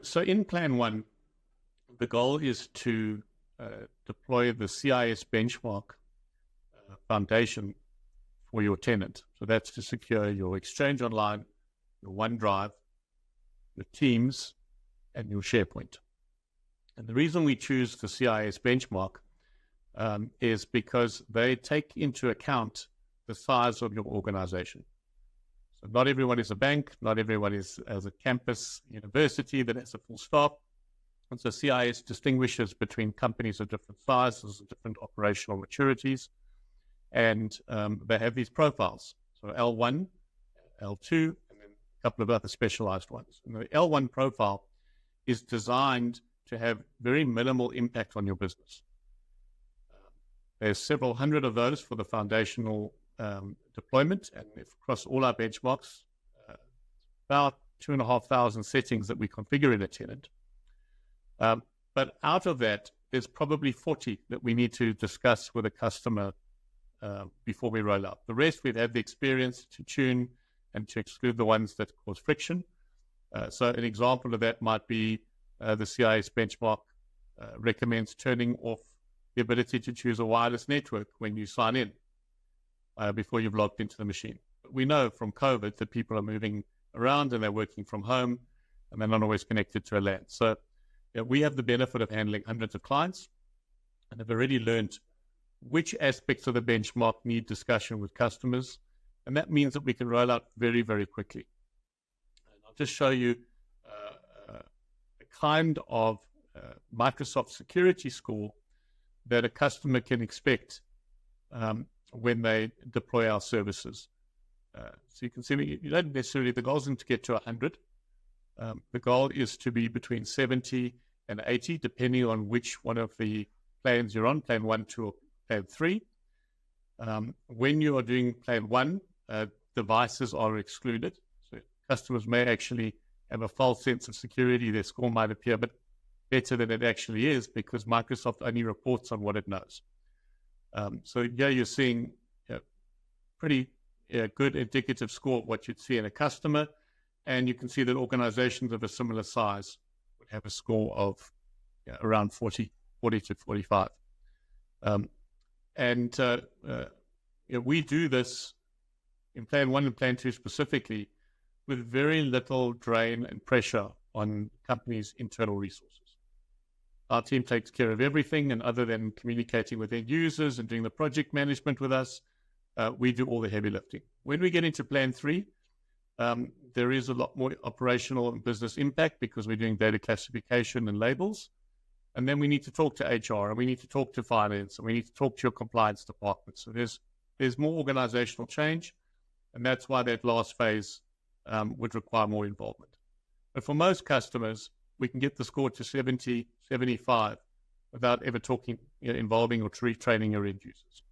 So in Plan 1, the goal is to deploy the CIS benchmark foundation for your tenant. So that's to secure your Exchange Online, your OneDrive, your Teams, and your SharePoint. And the reason we choose the CIS benchmark is because they take into account the size of your organization. So not everyone is a bank, not everyone is as a campus university that has a full staff. And so CIS distinguishes between companies of different sizes, different operational maturities, and they have these profiles. So L1, L2, and then a couple of other specialized ones. And the L1 profile is designed to have very minimal impact on your business. There's several hundred of those for the foundational deployment, and across all our benchmarks, about 2,500 settings that we configure in a tenant. But out of that, there's probably 40 that we need to discuss with a customer before we roll out. The rest, we've had the experience to tune and to exclude the ones that cause friction. So an example of that might be the CIS benchmark recommends turning off the ability to choose a wireless network when you sign in before you've logged into the machine. But we know from COVID that people are moving around and they're working from home and they're not always connected to a LAN. So we have the benefit of handling hundreds of clients and have already learned which aspects of the benchmark need discussion with customers. And that means that we can roll out very, very quickly. And I'll just show you the kind of Microsoft security score that a customer can expect when they deploy our services. So you can see you don't necessarily, the goal isn't to get to 100. The goal is to be between 70 and 80, depending on which one of the plans you're on, Plan 1, 2, or Plan 3. When you are doing Plan 1, devices are excluded. So customers may actually have a false sense of security. Their score might appear a bit better than it actually is because Microsoft only reports on what it knows. So yeah, you're seeing pretty good indicative score of what you'd see in a customer. And you can see that organizations of a similar size would have a score of around 40 to 45. We do this in Plan 1 and Plan 2 specifically with very little drain and pressure on companies' internal resources. Our team takes care of everything, and other than communicating with end users and doing the project management with us, we do all the heavy lifting. When we get into Plan 3, there is a lot more operational and business impact because we're doing data classification and labels. And then we need to talk to HR, and we need to talk to finance, and we need to talk to your compliance department. So there's more organizational change, and that's why that last phase would require more involvement. But for most customers, we can get the score to 70, 75 without ever involving or training your end users.